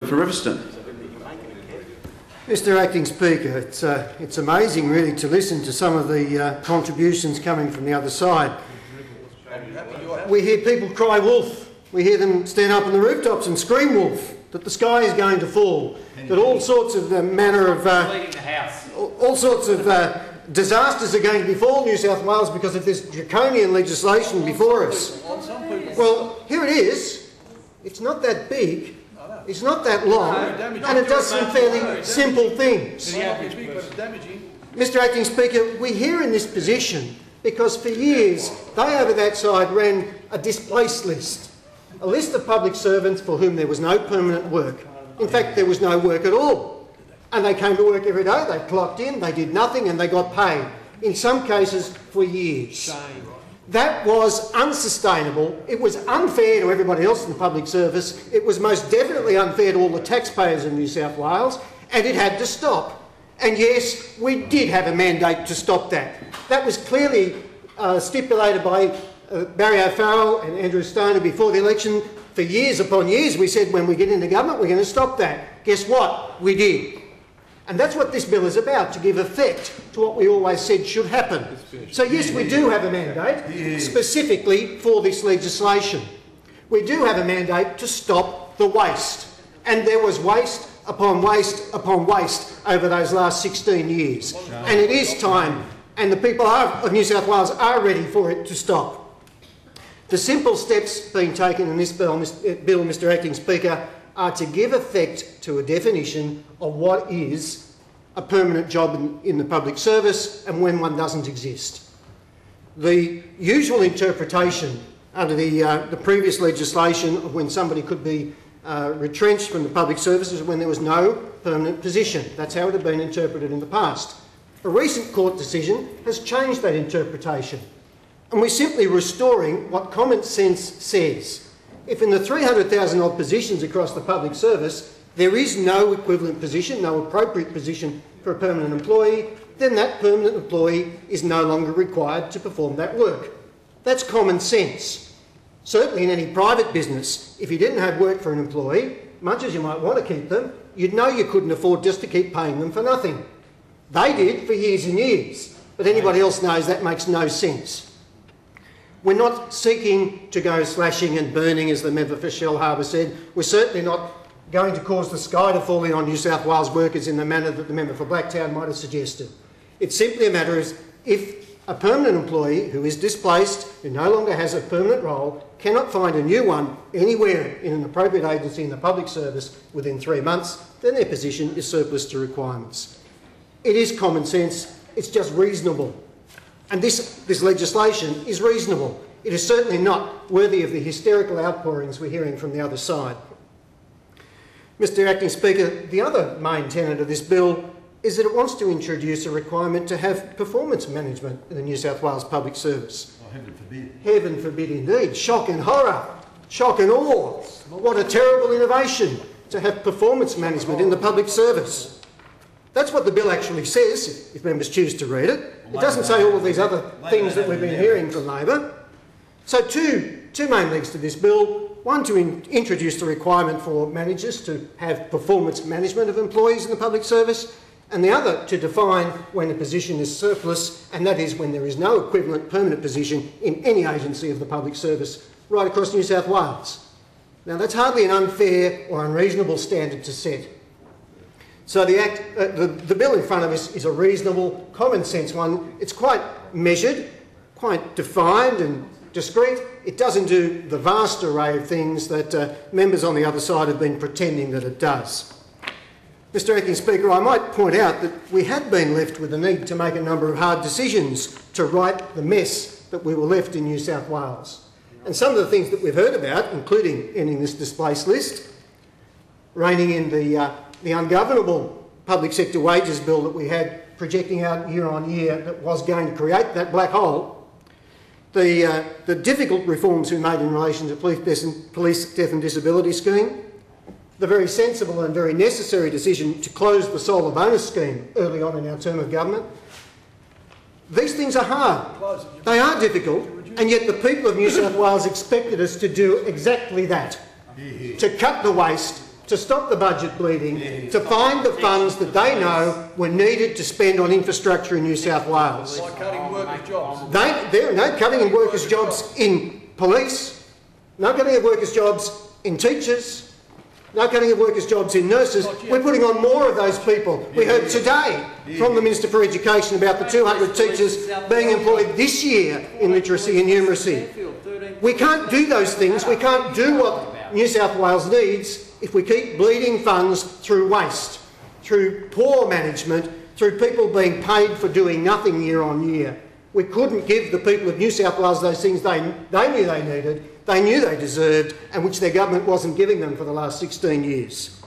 For Riverstone. Mr Acting Speaker, it's amazing really to listen to some of the contributions coming from the other side. We hear people cry wolf, we hear them stand up on the rooftops and scream wolf, that the sky is going to fall, that all sorts of disasters are going to befall New South Wales because of this draconian legislation before us. Well, here it is. It's not that big. It's not that long, and it does some fairly simple things. Mr Acting Speaker, we're here in this position because for years they over that side ran a displaced list, a list of public servants for whom there was no permanent work. In fact, there was no work at all. And they came to work every day, they clocked in, they did nothing and they got paid, in some cases for years. That was unsustainable. It was unfair to everybody else in the public service. It was most definitely unfair to all the taxpayers in New South Wales, and it had to stop. And yes, we did have a mandate to stop that. That was clearly stipulated by Barry O'Farrell and Andrew Stoner before the election. For years upon years we said when we get into government we're going to stop that. Guess what? We did. And that's what this bill is about, to give effect to what we always said should happen. So yes, we do have a mandate specifically for this legislation. We do have a mandate to stop the waste. And there was waste upon waste upon waste over those last 16 years. And it is time, and the people of New South Wales are ready for it to stop. The simple steps being taken in this bill, Mr Acting Speaker, are to give effect to a definition of what is a permanent job in the public service and when one doesn't exist. The usual interpretation under the previous legislation of when somebody could be retrenched from the public service is when there was no permanent position. That's how it had been interpreted in the past. A recent court decision has changed that interpretation, and we're simply restoring what common sense says. If in the 300,000 odd positions across the public service there is no equivalent position, no appropriate position for a permanent employee, then that permanent employee is no longer required to perform that work. That's common sense. Certainly in any private business, if you didn't have work for an employee, much as you might want to keep them, you'd know you couldn't afford just to keep paying them for nothing. They did for years and years, but anybody else knows that makes no sense. We're not seeking to go slashing and burning, as the member for Shellharbour said. We're certainly not going to cause the sky to fall in on New South Wales workers in the manner that the member for Blacktown might have suggested. It's simply a matter of if a permanent employee who is displaced, who no longer has a permanent role, cannot find a new one anywhere in an appropriate agency in the public service within 3 months, then their position is surplus to requirements. It is common sense, it's just reasonable. And this legislation is reasonable. It is certainly not worthy of the hysterical outpourings we're hearing from the other side. Mr Acting Speaker, the other main tenet of this bill is that it wants to introduce a requirement to have performance management in the New South Wales public service. Oh, heaven forbid. Heaven forbid indeed. Shock and horror. Shock and awe. What a terrible innovation to have performance management in the public service. That's what the bill actually says, if members choose to read it. It doesn't say all of these other things that we've been hearing from Labor. So two main legs to this bill. One, to introduce the requirement for managers to have performance management of employees in the public service, and the other to define when a position is surplus, and that is when there is no equivalent permanent position in any agency of the public service right across New South Wales. Now that's hardly an unfair or unreasonable standard to set. So the bill in front of us is a reasonable, common sense one. It's quite measured, quite defined and discreet. It doesn't do the vast array of things that members on the other side have been pretending that it does. Mr Acting Speaker, I might point out that we had been left with the need to make a number of hard decisions to right the mess that we were left in New South Wales. And some of the things that we've heard about, including ending this displaced list, reining in the ungovernable public sector wages bill that we had projecting out year on year that was going to create that black hole, the difficult reforms we made in relation to police death and disability scheme, the very sensible and very necessary decision to close the solar bonus scheme early on in our term of government. These things are hard, they are difficult, and yet the people of New South Wales expected us to do exactly that, to cut the waste to stop the budget bleeding, to find the funds that they know were needed to spend on infrastructure in New South Wales. Like cutting workers' jobs. There are no cutting in workers' jobs in police, no cutting of workers' jobs in teachers, no cutting of workers' jobs in nurses. We're putting on more of those people. We heard today from the Minister for Education about the 200 teachers being employed this year in literacy and numeracy. We can't do those things. We can't do what New South Wales needs if we keep bleeding funds through waste, through poor management, through people being paid for doing nothing year on year. We couldn't give the people of New South Wales those things they knew they needed, they knew they deserved, and which their government wasn't giving them for the last 16 years.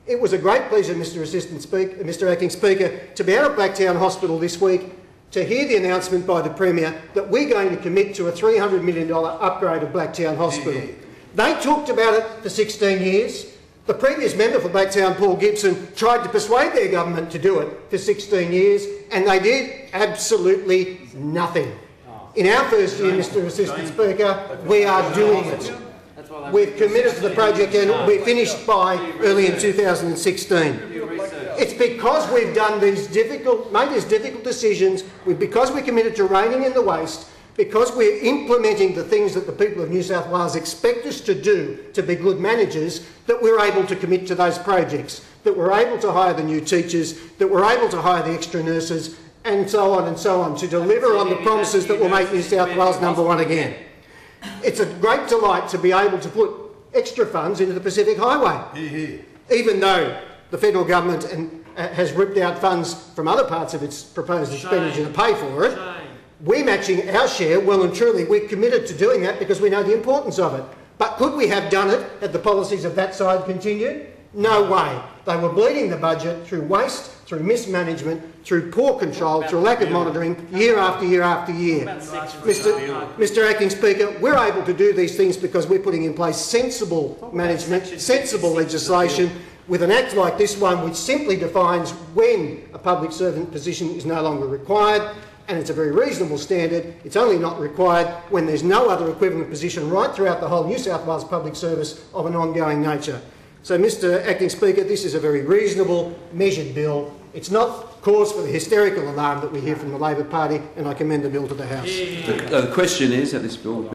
It was a great pleasure, Mr Acting Speaker, to be out of Blacktown Hospital this week to hear the announcement by the Premier that we're going to commit to a $300 million upgrade of Blacktown Hospital. They talked about it for 16 years. The previous member for Blacktown, Paul Gibson, tried to persuade their government to do it for 16 years, and they did absolutely nothing. In our first year, Mr Assistant Speaker, we are doing it. We've committed to the project and we're finished by early in 2016. It's because we've done made these difficult decisions, because we're committed to reining in the waste, because we're implementing the things that the people of New South Wales expect us to do to be good managers, that we're able to commit to those projects, that we're able to hire the new teachers, that we're able to hire the extra nurses, and so on, to deliver on the promises that will make New South Wales #1 again. It's a great delight to be able to put extra funds into the Pacific Highway, even though the federal government has ripped out funds from other parts of its proposed expenditure to pay for it. We're matching our share well and truly. We're committed to doing that because we know the importance of it. But could we have done it had the policies of that side continued? No way. They were bleeding the budget through waste, through mismanagement, through poor control, through lack of monitoring, year after year after year. Mr Acting Speaker, we're able to do these things because we're putting in place sensible management, sensible legislation, with an act like this one which simply defines when a public servant position is no longer required, and it's a very reasonable standard. It's only not required when there's no other equivalent position right throughout the whole New South Wales public service of an ongoing nature. So, Mr Acting Speaker, this is a very reasonable, measured bill. It's not cause for the hysterical alarm that we hear from the Labor Party, and I commend the bill to the House. The question is that this bill